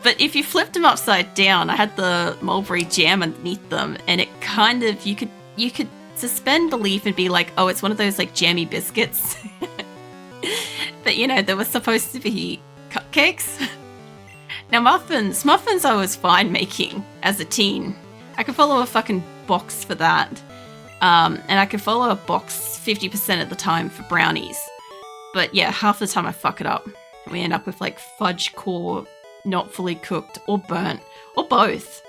But if you flipped them upside down, I had the mulberry jam underneath them, and it kind of, you could suspend belief and be like, oh, it's one of those like jammy biscuits. But you know, there was supposed to be cupcakes. Now muffins I was fine making as a teen. I could follow a fucking box for that. And I could follow a box 50% of the time for brownies. But yeah, half the time I fuck it up. We end up with like fudge core, not fully cooked, or burnt, or both.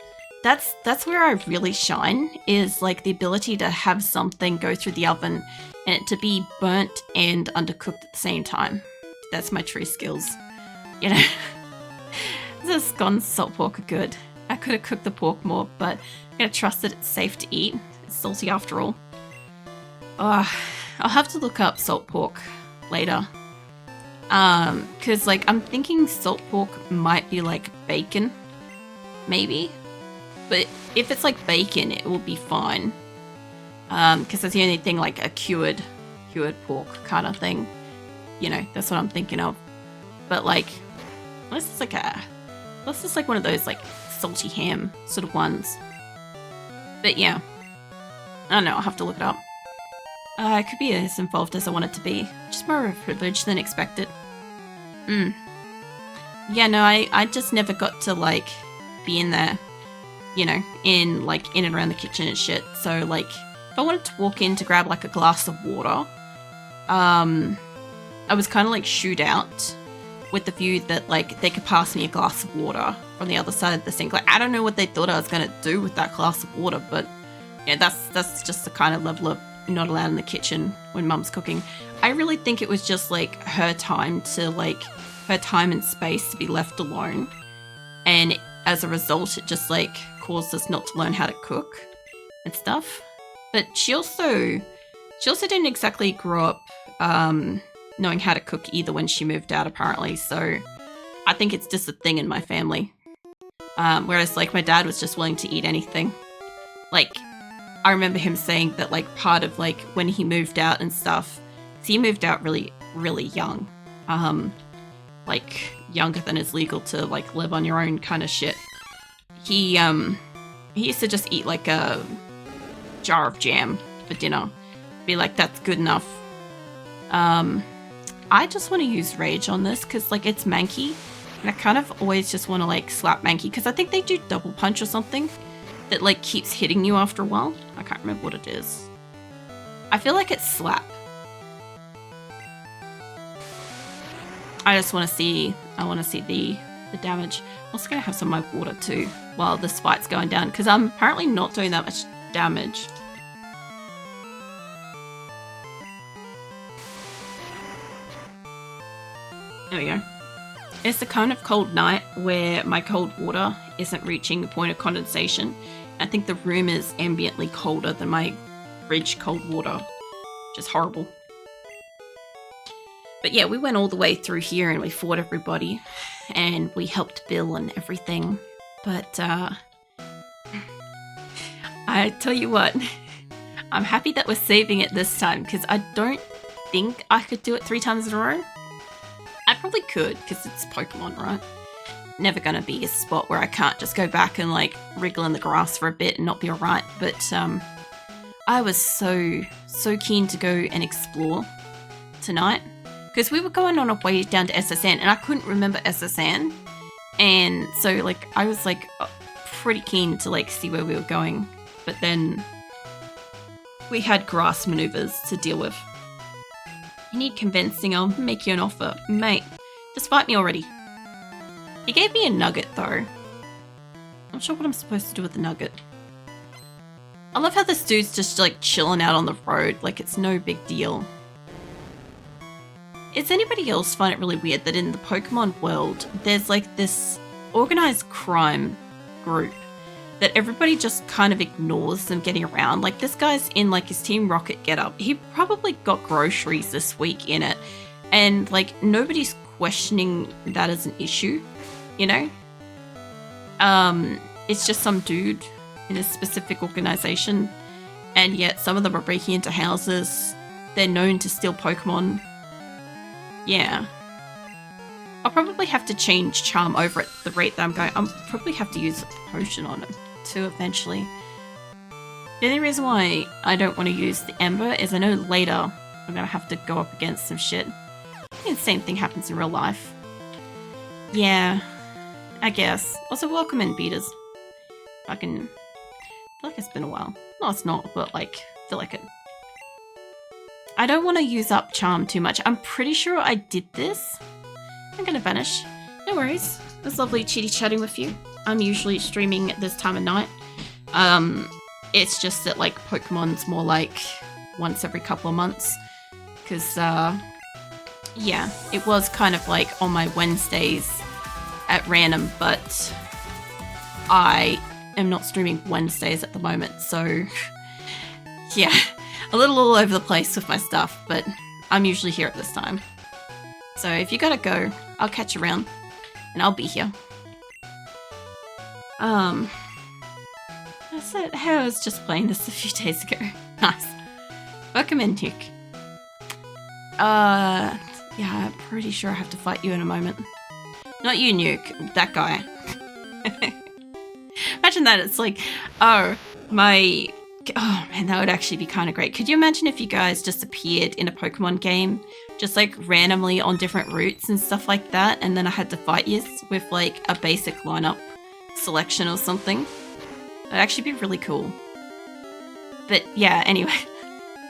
That's where I really shine, is like the ability to have something go through the oven and it to be burnt and undercooked at the same time. That's my true skills. You know? The scones salt pork are good. I could have cooked the pork more, but I'm gonna trust that it's safe to eat. It's salty after all. I'll have to look up salt pork later. Cause like I'm thinking salt pork might be like bacon, maybe. But if it's like bacon, it will be fine. Cause that's the only thing, like a cured pork kind of thing. You know, that's what I'm thinking of. But like, this is like one of those like salty ham sort of ones. But yeah, I don't know, I'll have to look it up. It could be as involved as I want it to be. Just more of a privilege than expected. Yeah, no, I just never got to like be in there, you know, in and around the kitchen and shit. So like, if I wanted to walk in to grab like a glass of water, I was kind of like shooed out with the view that like they could pass me a glass of water from the other side of the sink. Like, I don't know what they thought I was going to do with that glass of water, but yeah, that's just the kind of level of not allowed in the kitchen when mum's cooking. I really think it was just like her time and space to be left alone. And as a result, it just like caused us not to learn how to cook and stuff. But she also didn't exactly grow up knowing how to cook either when she moved out, apparently. So I think it's just a thing in my family. Whereas like my dad was just willing to eat anything. Like, I remember him saying that like part of like when he moved out and stuff, so he moved out really, really young. Like younger than is legal to like live on your own kind of shit. He used to just eat like a jar of jam for dinner. Be like, that's good enough. I just want to use rage on this because like it's manky. And I kind of always just want to like slap manky because I think they do double punch or something that like keeps hitting you after a while. I can't remember what it is. I feel like it's slap. I want to see the damage. I'm also going to have some of my water too while this fight's going down because I'm apparently not doing that much damage. There we go. It's the kind of cold night where my cold water isn't reaching the point of condensation. I think the room is ambiently colder than my fridge cold water, which is horrible. But yeah, we went all the way through here and we fought everybody and we helped Bill and everything. But I tell you what, I'm happy that we're saving it this time because I don't think I could do it 3 times in a row. I probably could because it's Pokemon, right? Never gonna be a spot where I can't just go back and like wriggle in the grass for a bit and not be alright. But I was so keen to go and explore tonight because we were going on our way down to SSN and I couldn't remember SSN, and so like I was like pretty keen to like see where we were going, but then we had grass maneuvers to deal with. You need convincing, I'll make you an offer. Mate, just fight me already. He gave me a nugget though. Not sure what I'm supposed to do with the nugget. I love how this dude's just like chilling out on the road, like it's no big deal. Does anybody else find it really weird that in the Pokemon world, there's like this organized crime group that everybody just kind of ignores them getting around? Like this guy's in like his Team Rocket getup. He probably got groceries this week in it. And like nobody's questioning that as an issue, you know? It's just some dude in a specific organization. And yet some of them are breaking into houses. They're known to steal Pokemon. Yeah. I'll probably have to change Charm over at the rate that I'm going. I'll probably have to use a potion on him too eventually. The only reason why I don't want to use the Ember is I know later I'm going to have to go up against some shit. I think the same thing happens in real life. Yeah, I guess. Also, welcome in, beaters. I feel like it's been a while. No, it's not, but like, I feel like it. I don't want to use up Charm too much. I'm pretty sure I did this. I'm gonna vanish. No worries. It was lovely chitty-chatting with you. I'm usually streaming at this time of night. It's just that like Pokemon's more like once every couple of months. Because, yeah, it was kind of like on my Wednesdays at random, but I am not streaming Wednesdays at the moment, so yeah, a little all over the place with my stuff, but I'm usually here at this time. So if you gotta go, I'll catch you around, and I'll be here. That's it. I was just playing this a few days ago. Nice. Welcome in, Nuke. Yeah, I'm pretty sure I have to fight you in a moment. Not you, Nuke. That guy. Imagine that. It's like, oh, my... Oh, man, that would actually be kind of great. Could you imagine if you guys just appeared in a Pokemon game, just like randomly on different routes and stuff like that, and then I had to fight you with like a basic lineup selection or something? That'd actually be really cool. But yeah, anyway.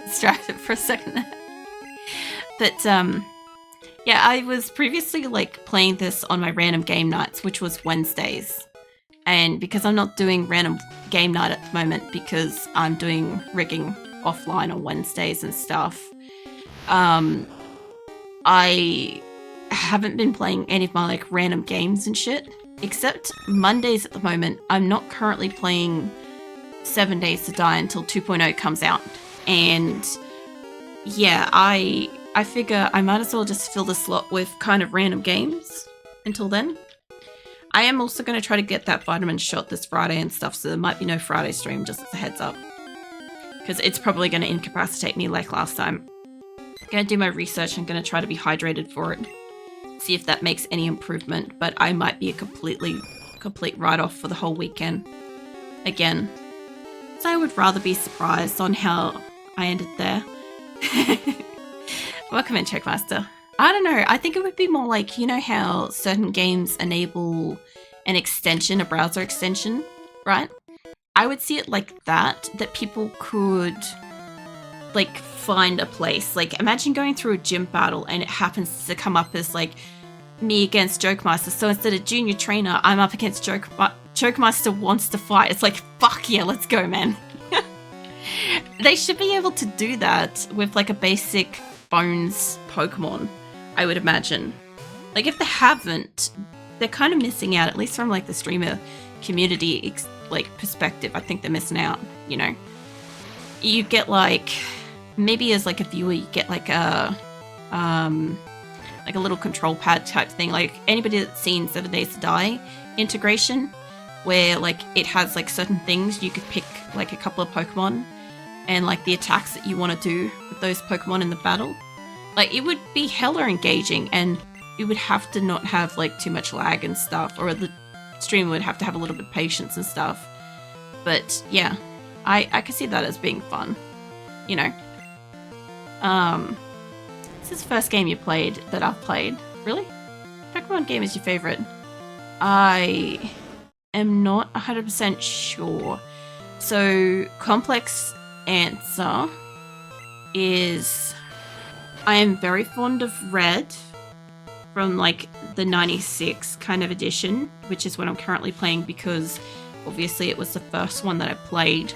Distracted for a second there. But, yeah, I was previously like playing this on my random game nights, which was Wednesdays. And because I'm not doing random game night at the moment because I'm doing rigging offline on Wednesdays and stuff, I haven't been playing any of my like random games and shit, except Mondays at the moment. I'm not currently playing 7 Days to Die until 2.0 comes out. And yeah, I figure I might as well just fill the slot with kind of random games until then. I am also going to try to get that vitamin shot this Friday and stuff, so there might be no Friday stream, just as a heads up. Because it's probably going to incapacitate me like last time. I'm going to do my research. I'm going to try to be hydrated for it. See if that makes any improvement, but I might be a complete write-off for the whole weekend. Again. So I would rather be surprised on how I ended there. Welcome in, Checkmaster. I don't know. I think it would be more like, you know how certain games enable an extension, a browser extension, right? I would see it like that people could, like, find a place. Like, imagine going through a gym battle and it happens to come up as, like, me against Jokemaster. So instead of Junior Trainer, I'm up against Jokemaster wants to fight. It's like, fuck yeah, let's go, man. They should be able to do that with, like, a basic Bones Pokemon, I would imagine. Like, if they haven't, they're kind of missing out, at least from, like, the streamer community, like, perspective. I think they're missing out, you know? You get, like, maybe as, like, a viewer, you get, like a little control pad type thing. Like, anybody that's seen 7 Days to Die integration, where, like, it has, like, certain things, you could pick, like, a couple of Pokemon, and, like, the attacks that you want to do with those Pokemon in the battle. Like, it would be hella engaging, and you would have to not have, like, too much lag and stuff, or the streamer would have to have a little bit of patience and stuff. But, yeah, I could see that as being fun, you know. This is the first game you played that I've played. Really? Pokemon game is your favorite? I am not 100% sure. So, complex answer is I am very fond of Red from like the 96 kind of edition, which is what I'm currently playing because obviously it was the first one that I played,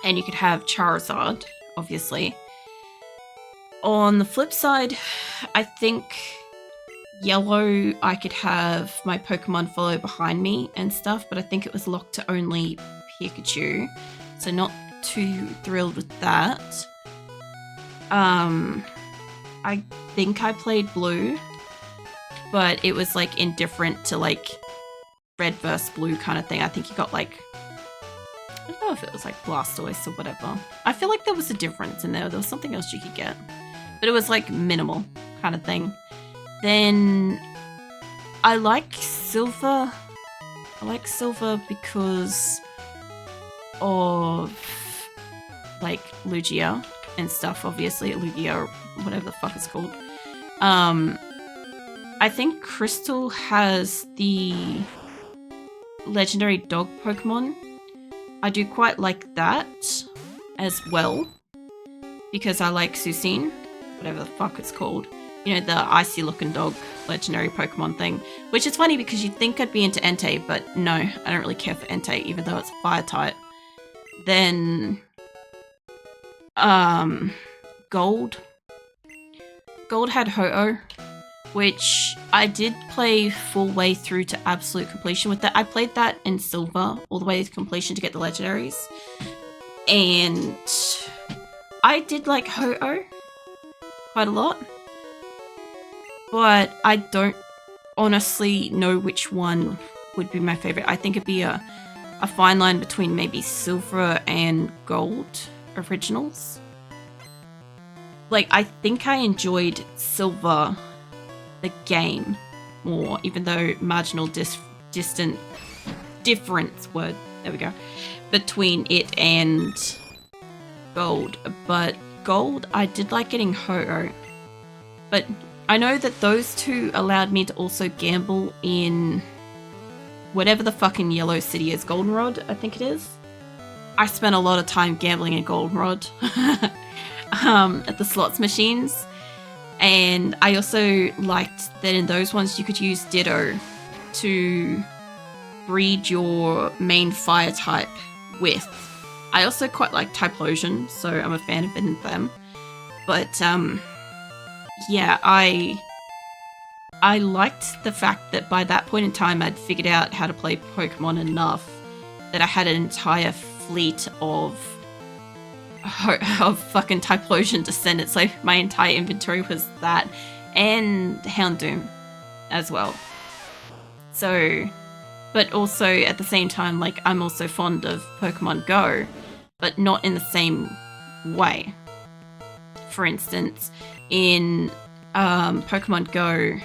and you could have Charizard, obviously. On the flip side, I think Yellow, I could have my Pokemon follow behind me and stuff, but I think it was locked to only Pikachu, so not too thrilled with that. I think I played Blue, but it was like indifferent to like Red versus Blue kind of thing. I think you got like, I don't know if it was like Blastoise or whatever. I feel like there was a difference in there. There was something else you could get, but it was like minimal kind of thing. Then I like Silver. I like Silver because of like Lugia and stuff, obviously. Lugia or whatever the fuck it's called. I think Crystal has the legendary dog Pokemon. I do quite like that as well, because I like Susine, whatever the fuck it's called. You know, the icy looking dog legendary Pokemon thing. Which is funny because you'd think I'd be into Entei, but no, I don't really care for Entei, even though it's a fire type. Then Gold. Gold had Ho-Oh, which I did play full way through to absolute completion with that. I played that in Silver all the way to completion to get the legendaries. And I did like Ho-Oh quite a lot. But I don't honestly know which one would be my favorite. I think it'd be a fine line between maybe Silver and Gold originals. Like, I think I enjoyed Silver, the game, more, even though marginal distant difference word, there we go, between it and Gold. But Gold, I did like getting Ho-Oh. But I know that those two allowed me to also gamble in whatever the fucking yellow city is, Goldenrod, I think it is. I spent a lot of time gambling in Goldenrod at the slots machines. And I also liked that in those ones you could use Ditto to breed your main fire type with. I also quite like Typhlosion, so I'm a fan of it in them. But yeah, I liked the fact that by that point in time I'd figured out how to play Pokemon enough that I had an entire fleet of fucking Typhlosion descendants. Like, my entire inventory was that, and Houndoom as well. So, but also at the same time, like, I'm also fond of Pokemon Go, but not in the same way. For instance, in Pokemon Go,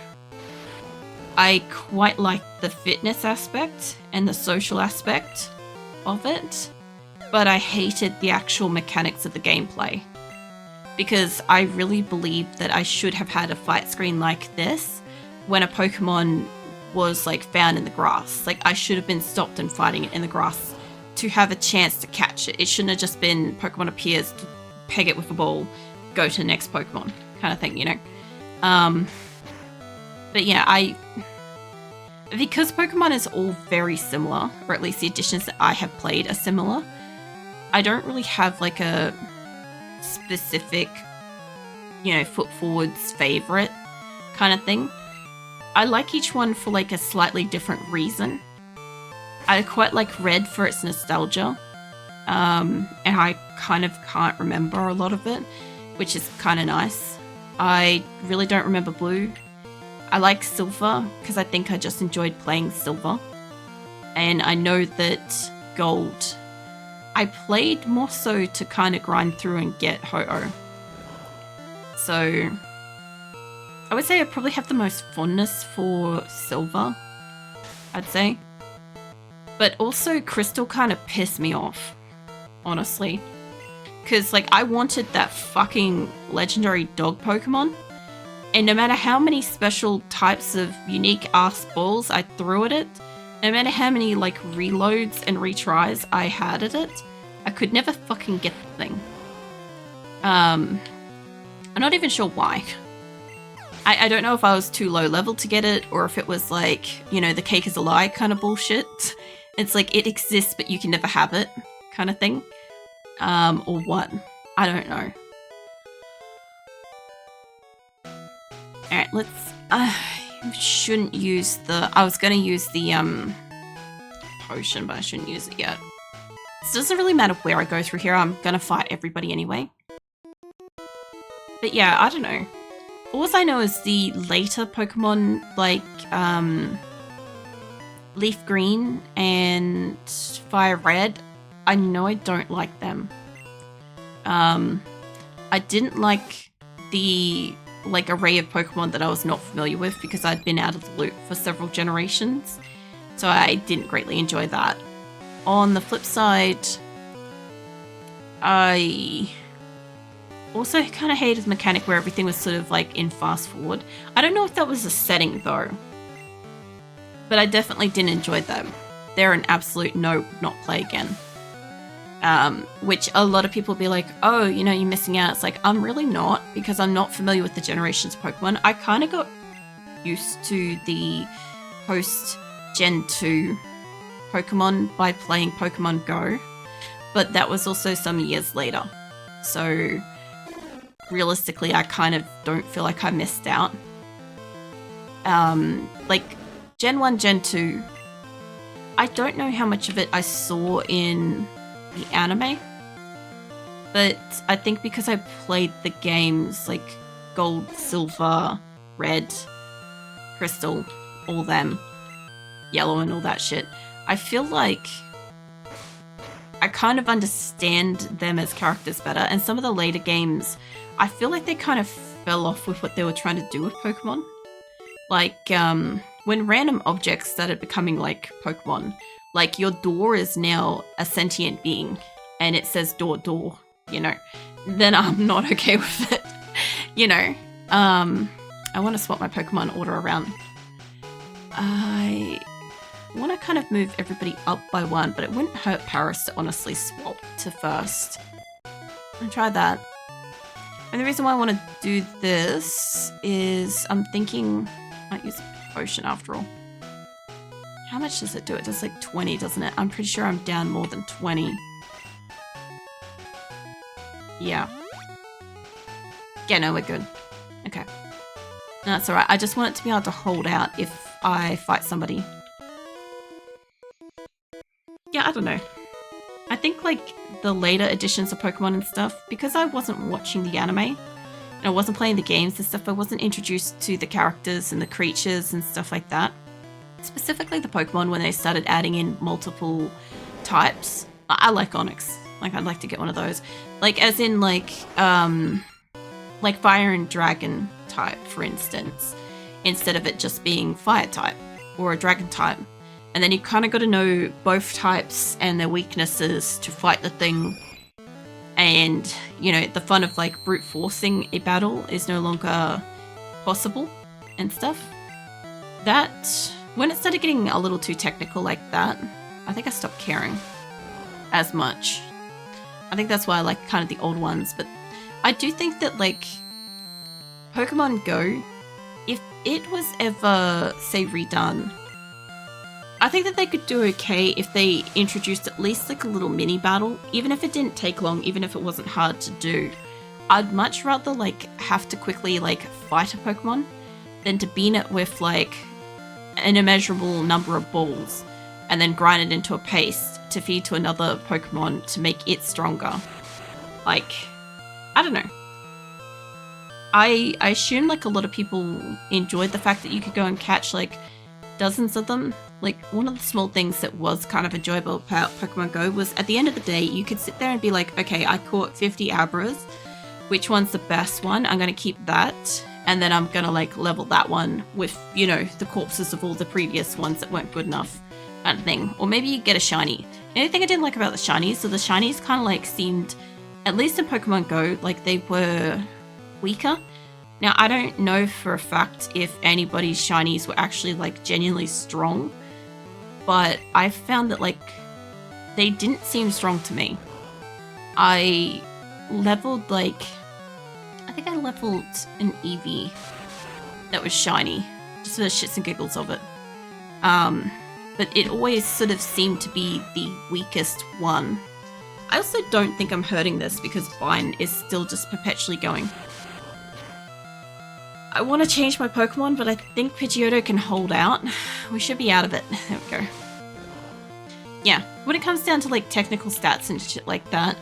I quite like the fitness aspect and the social aspect of it, but I hated the actual mechanics of the gameplay, because I really believe that I should have had a fight screen like this when a Pokemon was like found in the grass. Like, I should have been stopped and fighting it in the grass to have a chance to catch it. It shouldn't have just been Pokemon appears, peg it with a ball, go to the next Pokemon kind of thing, you know? But yeah, because Pokemon is all very similar, or at least the editions that I have played are similar, I don't really have like a specific, you know, foot forwards favorite kind of thing. I like each one for like a slightly different reason. I quite like Red for its nostalgia, and I kind of can't remember a lot of it, which is kind of nice. I really don't remember Blue. I like Silver because I think I just enjoyed playing Silver. And I know that Gold, I played more so to kind of grind through and get Ho-Oh. So I would say I probably have the most fondness for Silver, I'd say. But also Crystal kind of pissed me off, honestly. Because, like, I wanted that fucking legendary dog Pokemon. And no matter how many special types of unique ass balls I threw at it, no matter how many, like, reloads and retries I had at it, I could never fucking get the thing. I'm not even sure why. I don't know if I was too low level to get it, or if it was like, you know, the cake is a lie kind of bullshit. It's like, it exists but you can never have it kind of thing. Or what. I don't know. Alright, let's... I shouldn't use the... I was going to use the potion, but I shouldn't use it yet. It doesn't really matter where I go through here. I'm going to fight everybody anyway. But yeah, I don't know. All I know is the later Pokemon, like, Leaf Green and Fire Red, I know I don't like them. I didn't like the like array of Pokemon that I was not familiar with because I'd been out of the loop for several generations. So I didn't greatly enjoy that. On the flip side, I also kind of hated the mechanic where everything was sort of like in fast forward. I don't know if that was a setting though, but I definitely didn't enjoy them. They're an absolute no, not play again. Which a lot of people be like, oh, you know, you're missing out. It's like, I'm really not, because I'm not familiar with the generations of Pokemon. I kind of got used to the post-Gen 2 Pokemon by playing Pokemon Go, but that was also some years later. So realistically, I kind of don't feel like I missed out. Like Gen 1, Gen 2, I don't know how much of it I saw in the anime, but I think because I played the games like Gold, Silver, Red, Crystal, all them, Yellow and all that shit, I feel like I kind of understand them as characters better. And some of the later games, I feel like they kind of fell off with what they were trying to do with Pokemon. Like when random objects started becoming like Pokemon, like your door is now a sentient being and it says door, door, you know, then I'm not okay with it. You know, I want to swap my Pokemon order around. I want to kind of move everybody up by one, but it wouldn't hurt Paris to honestly swap to first. I'll try that. And the reason why I want to do this is I'm thinking I might use a potion after all. How much does it do? It does like 20, doesn't it? I'm pretty sure I'm down more than 20. Yeah. Yeah, no, we're good. Okay. No, that's alright. I just want it to be able to hold out if I fight somebody. Yeah, I don't know. I think like the later editions of Pokemon and stuff, because I wasn't watching the anime and I wasn't playing the games and stuff, I wasn't introduced to the characters and the creatures and stuff like that. Specifically the Pokemon when they started adding in multiple types. I like Onyx. Like I'd like to get one of those. Like as in like Fire and Dragon type, for instance, instead of it just being Fire type or a Dragon type. And then you kind of got to know both types and their weaknesses to fight the thing. And, you know, the fun of like brute forcing a battle is no longer possible and stuff. That, when it started getting a little too technical like that, I think I stopped caring as much. I think that's why I like kind of the old ones. But I do think that like Pokemon Go, if it was ever, say, redone, I think that they could do okay if they introduced at least like a little mini battle, even if it didn't take long, even if it wasn't hard to do. I'd much rather like have to quickly like fight a Pokemon than to bean it with like an immeasurable number of balls and then grind it into a paste to feed to another Pokemon to make it stronger. Like, I don't know. I assume like a lot of people enjoyed the fact that you could go and catch like dozens of them. Like one of the small things that was kind of enjoyable about Pokemon Go was at the end of the day, you could sit there and be like, okay, I caught 50 Abras. Which one's the best one? I'm going to keep that. And then I'm going to like level that one with, you know, the corpses of all the previous ones that weren't good enough kind of thing. Or maybe you get a shiny. The only thing I didn't like about the shinies, so the shinies kind of like seemed, at least in Pokemon Go, like they were weaker. Now, I don't know for a fact if anybody's shinies were actually like genuinely strong, but I found that like they didn't seem strong to me. I leveled like, I think I leveled an Eevee that was shiny, just for the shits and giggles of it. But it always sort of seemed to be the weakest one. I also don't think I'm hurting this because Vine is still just perpetually going. I want to change my Pokemon, but I think Pidgeotto can hold out. We should be out of it. There we go. Yeah, when it comes down to like technical stats and shit like that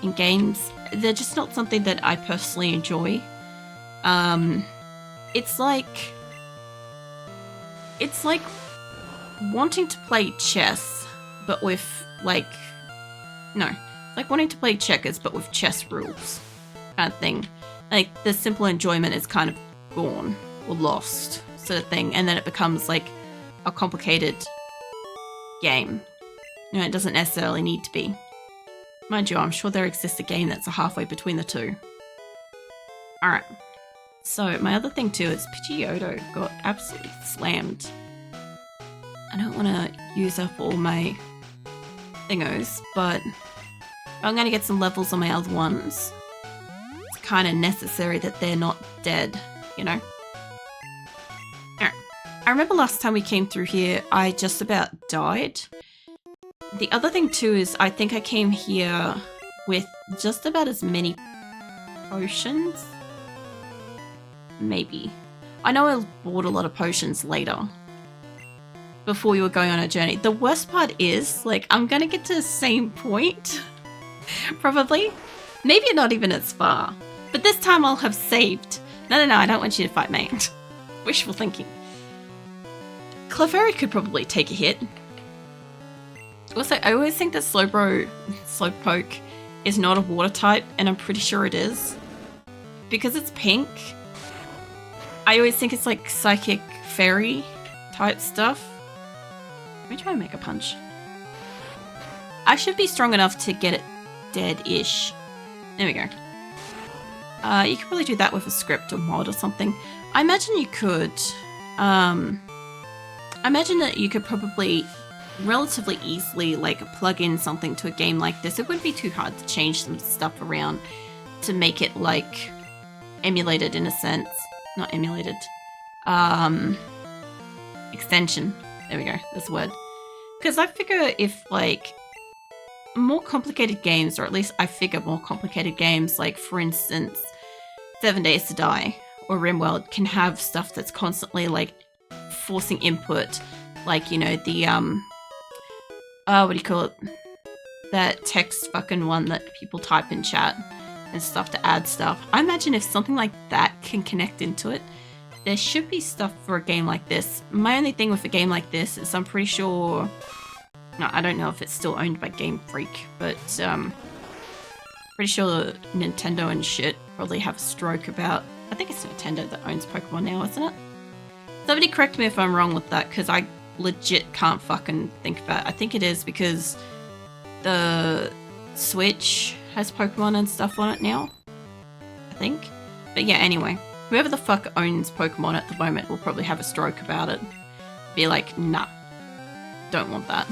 in games, they're just not something that I personally enjoy. It's like wanting to play chess, but with like, no, it's like wanting to play checkers, but with chess rules kind of thing. Like the simple enjoyment is kind of gone or lost sort of thing, and then it becomes like a complicated game. You know, it doesn't necessarily need to be. Mind you, I'm sure there exists a game that's a halfway between the two. Alright. So, my other thing too is Pidgeotto got absolutely slammed. I don't want to use up all my thingos, but I'm going to get some levels on my other ones. It's kind of necessary that they're not dead, you know? Alright. I remember last time we came through here, I just about died. The other thing too is I think I came here with just about as many potions. Maybe. I know I bought a lot of potions later. Before we were going on our journey. The worst part is, like, I'm gonna get to the same point. Probably. Maybe not even as far. But this time I'll have saved. No, I don't want you to fight me. Wishful thinking. Clefairy could probably take a hit. Also, I always think that Slowpoke is not a water type, and I'm pretty sure it is. Because it's pink, I always think it's like psychic fairy type stuff. Let me try and make a punch. I should be strong enough to get it dead-ish. There we go. You could probably do that with a script or mod or something. I imagine you could. I imagine that you could probably relatively easily like plug in something to a game like this. It wouldn't be too hard to change some stuff around to make it like emulated in a sense. Not emulated. Extension. There we go. That's the word. Because I figure if like more complicated games, or at least I figure more complicated games, like for instance 7 Days to Die or RimWorld, can have stuff that's constantly like forcing input, like, you know, the what do you call it, that text fucking one that people type in chat and stuff to add stuff. I imagine if something like that can connect into it, there should be stuff for a game like this. My only thing with a game like this is I'm pretty sure, no, I don't know if it's still owned by Game Freak, but pretty sure Nintendo and shit probably have a stroke about, I think it's Nintendo that owns Pokemon now, isn't it? Somebody correct me if I'm wrong with that, because I legit can't fucking think about it. I think it is, because the Switch has Pokemon and stuff on it now, I think. But yeah, anyway, whoever the fuck owns Pokemon at the moment will probably have a stroke about it. Be like, nah, don't want that.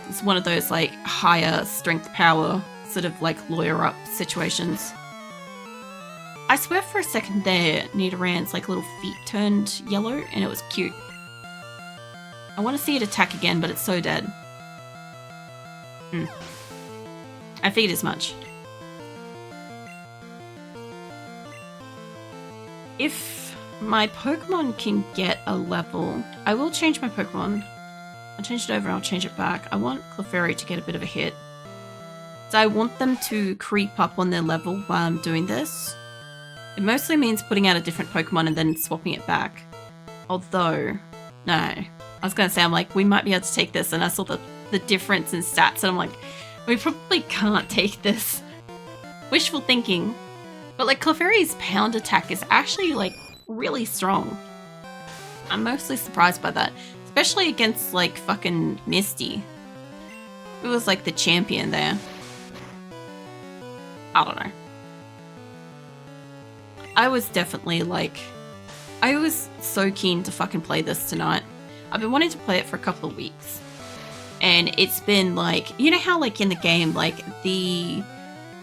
It's one of those like higher strength power sort of like lawyer up situations. I swear for a second there, Nidoran's like little feet turned yellow and it was cute. I want to see it attack again, but it's so dead. I figured as much. If my Pokemon can get a level, I will change my Pokemon. I'll change it over and I'll change it back. I want Clefairy to get a bit of a hit. So I want them to creep up on their level while I'm doing this. It mostly means putting out a different Pokemon and then swapping it back. Although, no. I was going to say, I'm like, we might be able to take this. And I saw the difference in stats and I'm like, we probably can't take this. Wishful thinking. But like Clefairy's pound attack is actually like really strong. I'm mostly surprised by that. Especially against like fucking Misty. It was like the champion there. I don't know. I was definitely like, I was so keen to fucking play this tonight. I've been wanting to play it for a couple of weeks. And it's been like, you know how like in the game, like the,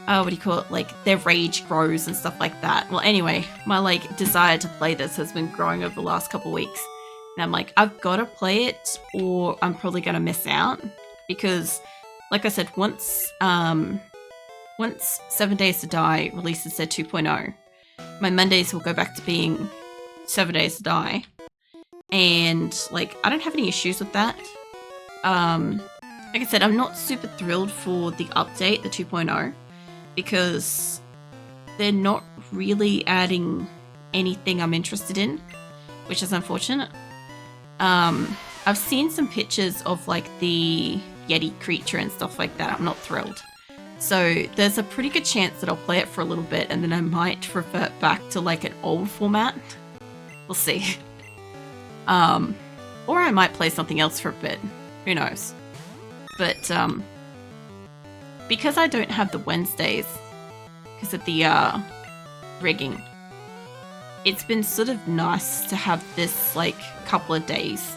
what do you call it? Like their rage grows and stuff like that. Well, anyway, my like desire to play this has been growing over the last couple of weeks. And I'm like, I've got to play it or I'm probably going to miss out. Because like I said, once 7 Days to Die releases their 2.0, my Mondays will go back to being 7 Days to Die. And like, I don't have any issues with that. Like I said, I'm not super thrilled for the update, the 2.0, because they're not really adding anything I'm interested in, which is unfortunate. I've seen some pictures of like the Yeti creature and stuff like that. I'm not thrilled. So there's a pretty good chance that I'll play it for a little bit and then I might revert back to like an old format. We'll see. Or I might play something else for a bit. Who knows? But because I don't have the Wednesdays because of the rigging, it's been sort of nice to have this like couple of days,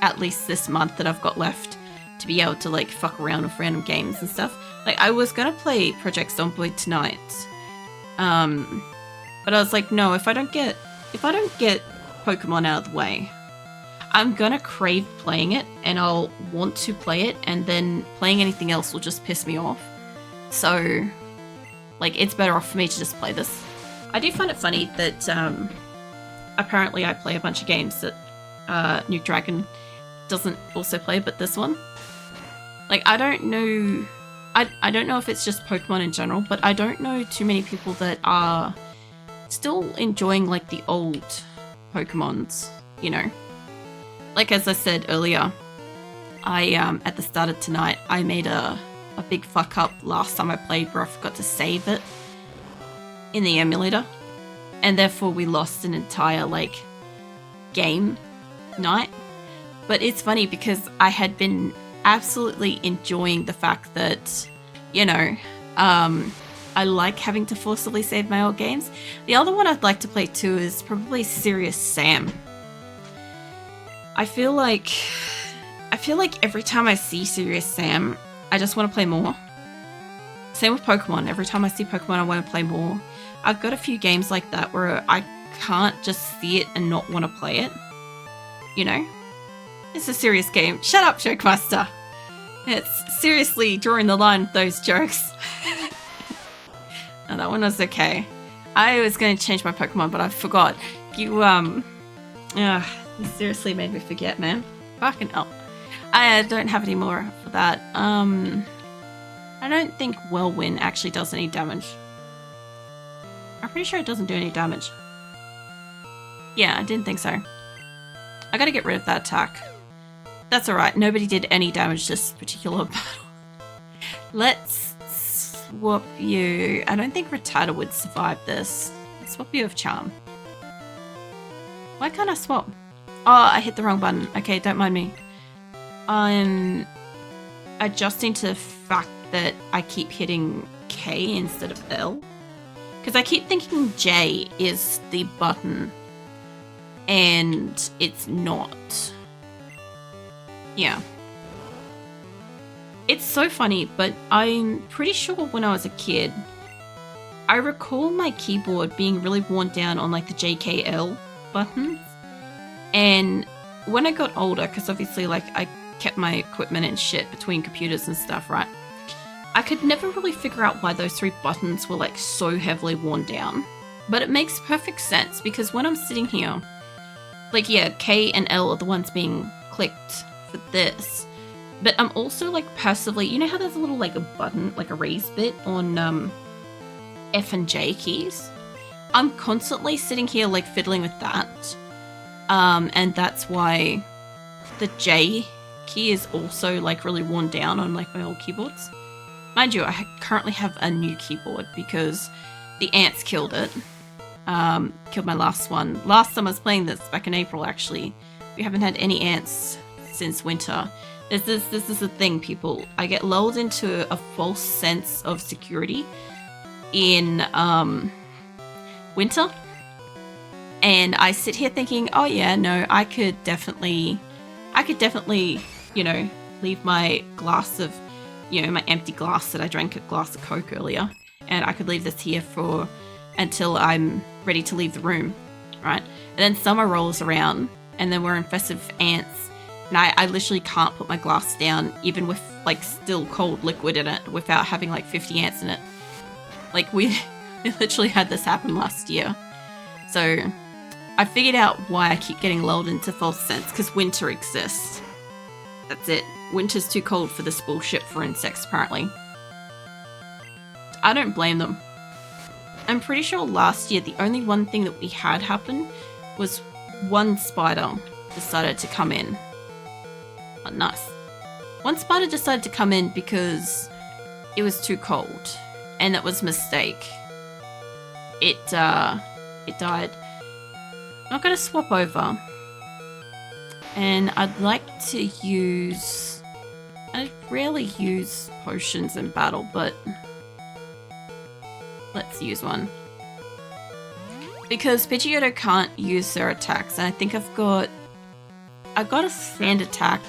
at least this month that I've got left, to be able to like fuck around with random games and stuff. Like I was gonna play Project Zomboid tonight, but I was like, no, if I don't get Pokemon out of the way, I'm gonna crave playing it and I'll want to play it, and then playing anything else will just piss me off. So like it's better off for me to just play this. I do find it funny that apparently I play a bunch of games that New Dragon doesn't also play, but this one, like I don't know if it's just Pokemon in general, but I don't know too many people that are still enjoying like the old Pokemons, you know. Like as I said earlier, I at the start of tonight, I made a big fuck up last time I played where I forgot to save it in the emulator, and therefore we lost an entire like game night. But it's funny because I had been absolutely enjoying the fact that, you know, I like having to forcibly save my old games. The other one I'd like to play too is probably Serious Sam. I feel like every time I see Serious Sam, I just want to play more. Same with Pokemon. Every time I see Pokemon, I want to play more. I've got a few games like that where I can't just see it and not want to play it. You know? It's a serious game. Shut up, Jokemaster. It's seriously drawing the line with those jokes. No, that one was okay. I was going to change my Pokemon, but I forgot. You seriously made me forget, man. Fucking hell. I don't have any more for that. I don't think Whirlwind actually does any damage. I'm pretty sure it doesn't do any damage. Yeah, I didn't think so. I gotta get rid of that attack. That's alright, nobody did any damage this particular battle. Let's swap you. I don't think Rattata would survive this. Let's swap you with Charm. Why can't I swap? Oh, I hit the wrong button. Okay, don't mind me. I'm adjusting to the fact that I keep hitting K instead of L. Because I keep thinking J is the button, and it's not. Yeah. It's so funny, but I'm pretty sure when I was a kid, I recall my keyboard being really worn down on like the JKL buttons. And when I got older, because obviously like I kept my equipment and shit between computers and stuff, right? I could never really figure out why those three buttons were like so heavily worn down. But it makes perfect sense because when I'm sitting here, like yeah, K and L are the ones being clicked for this. But I'm also like passively, you know how there's a little like a button, like a raised bit on F and J keys? I'm constantly sitting here like fiddling with that. And that's why the J key is also like really worn down on like my old keyboards. Mind you, I currently have a new keyboard because the ants killed it. Killed my last one. Last time I was playing this, back in April actually. We haven't had any ants since winter. This is the thing, people. I get lulled into a false sense of security in winter. And I sit here thinking, oh yeah, no, I could definitely, you know, leave my glass of, you know, my empty glass that I drank a glass of Coke earlier, and I could leave this here until I'm ready to leave the room, right? And then summer rolls around, and then we're infested with ants, and I literally can't put my glass down, even with like still cold liquid in it, without having like 50 ants in it. Like we literally had this happen last year. So I figured out why I keep getting lulled into false sense, because winter exists. That's it. Winter's too cold for this bullshit for insects, apparently. I don't blame them. I'm pretty sure last year the only one thing that we had happen was one spider decided to come in. Oh, nice. One spider decided to come in because it was too cold, and that was a mistake. It died. I'm not gonna swap over, and I'd like to use. I rarely use potions in battle, but let's use one. Because Pidgeotto can't use their attacks, and I think I've got a sand attack.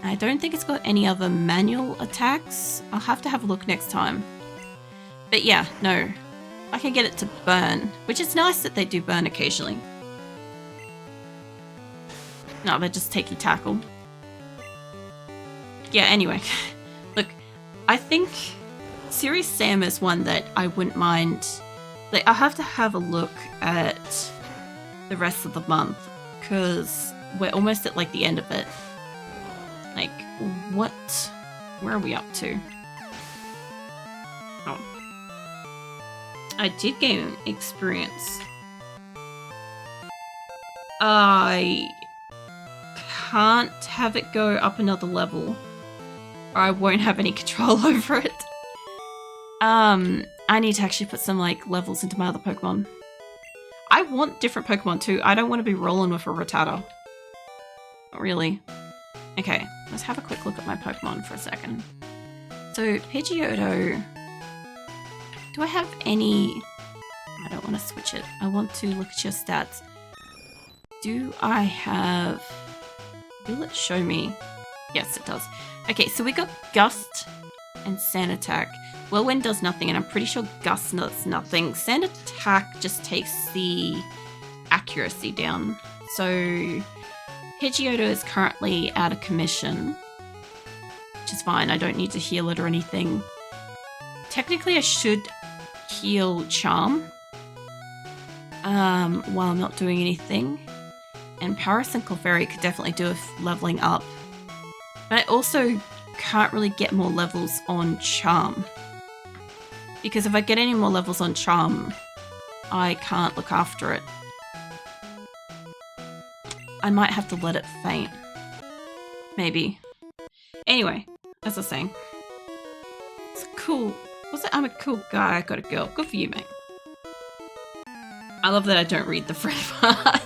I don't think it's got any other manual attacks. I'll have to have a look next time. But yeah, no. I can get it to burn, which is nice that they do burn occasionally. No, they just take your tackle. Yeah, anyway. Look, I think Serious Sam is one that I wouldn't mind. Like, I'll have to have a look at the rest of the month, because we're almost at, like, the end of it. Like, where are we up to? Oh. I did gain experience. I can't have it go up another level, or I won't have any control over it. I need to actually put some, like, levels into my other Pokemon. I want different Pokemon too. I don't want to be rolling with a Rattata. Not really. Okay, let's have a quick look at my Pokemon for a second. So, Pidgeotto. Do I have any... I don't want to switch it. I want to look at your stats. Do I have... Will it show me? Yes, it does. Okay, so we got Gust and Sand Attack. Whirlwind does nothing, and I'm pretty sure Gust does nothing. Sand Attack just takes the accuracy down. So Pidgeotto is currently out of commission, which is fine. I don't need to heal it or anything. Technically, I should heal Charm while I'm not doing anything. And Paris and Clefairy could definitely do with leveling up. But I also can't really get more levels on Charm. Because if I get any more levels on Charm, I can't look after it. I might have to let it faint. Maybe. Anyway, as I was saying. It's cool. I'm a cool guy, I got a girl. Good for you, mate. I love that I don't read the front part.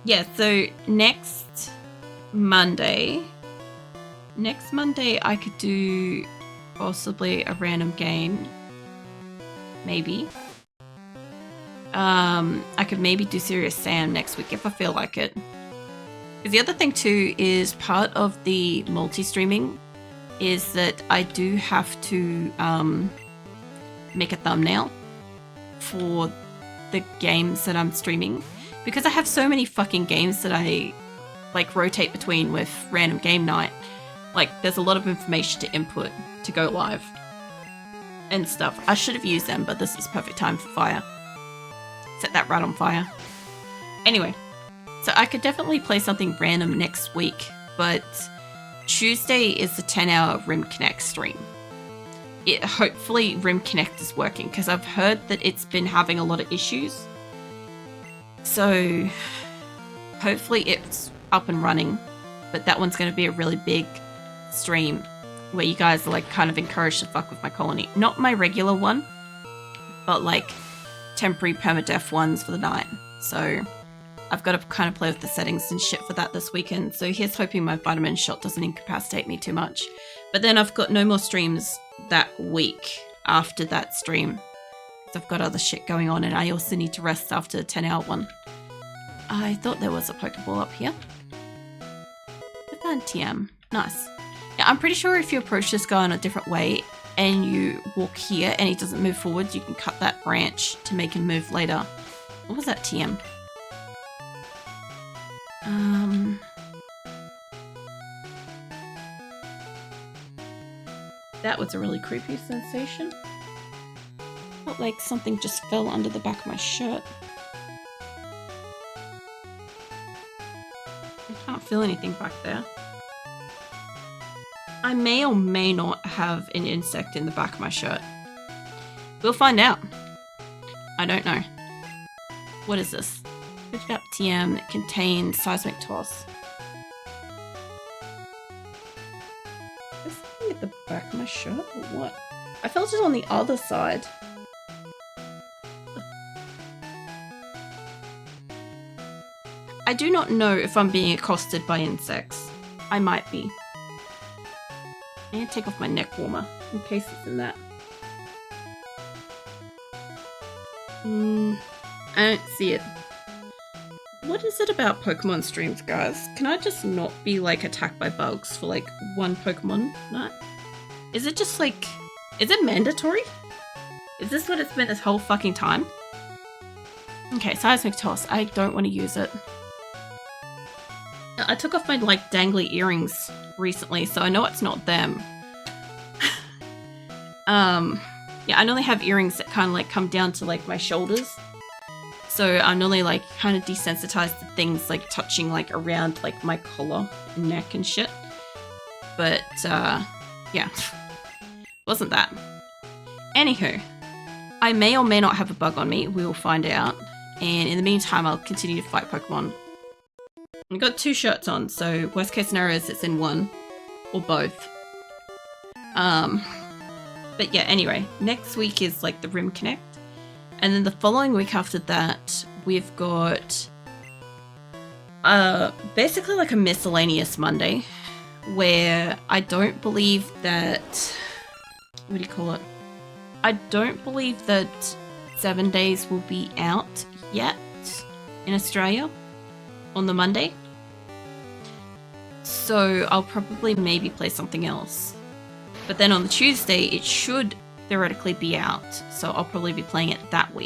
Yeah, so next Monday I could do possibly a random game. Maybe. I could maybe do Serious Sam next week if I feel like it. Because the other thing too is part of the multi-streaming is that I do have to make a thumbnail for the games that I'm streaming. Because I have so many fucking games that I like rotate between with random game night. Like, there's a lot of information to input to go live and stuff. I should have used them, but this is perfect time for fire. Set that rat on fire. Anyway, so I could definitely play something random next week, but Tuesday is the 10-hour Rim Connect stream. Hopefully Rim Connect is working, because I've heard that it's been having a lot of issues. So hopefully it's up and running, but that one's going to be a really big stream where you guys are like kind of encouraged to fuck with my colony. Not my regular one, but like temporary permadeath ones for the night. So I've got to kind of play with the settings and shit for that this weekend. So here's hoping my vitamin shot doesn't incapacitate me too much. But then I've got no more streams that week after that stream. I've got other shit going on, and I also need to rest after the 10-hour one. I thought there was a Pokeball up here. I found TM. Nice. Yeah, I'm pretty sure if you approach this guy in a different way and you walk here and he doesn't move forwards, you can cut that branch to make him move later. What was that TM? That was a really creepy sensation. Felt like something just fell under the back of my shirt. I can't feel anything back there. I may or may not have an insect in the back of my shirt. We'll find out. I don't know. What is this? Pick it up TM. It contains seismic toss. at the back of my shirt or what? I felt it on the other side. I do not know if I'm being accosted by insects. I might be. I need to take off my neck warmer in case it's in that. I don't see it. What is it about Pokemon streams, guys? Can I just not be, like, attacked by bugs for, like, one Pokemon night? Is it just, like... Is it mandatory? Is this what it's been this whole fucking time? Okay, seismic toss. I don't want to use it. I took off my, like, dangly earrings recently, so I know it's not them. Yeah, I normally have earrings that kind of, like, come down to, like, my shoulders. So I'm normally, like, kind of desensitized to things, like, touching, like, around, like, my collar and neck and shit. But, yeah. Wasn't that. Anywho, I may or may not have a bug on me. We will find out. And in the meantime, I'll continue to fight Pokemon. I've got 2 shirts on, so worst case scenario is it's in one. Or both. But yeah, anyway. Next week is, like, the Rim Connect. And then the following week after that, we've got basically like a miscellaneous Monday where I don't believe that, what do you call it? I don't believe that 7 Days will be out yet in Australia on the Monday. So I'll probably maybe play something else. But then on the Tuesday, it should theoretically be out, so I'll probably be playing it that week.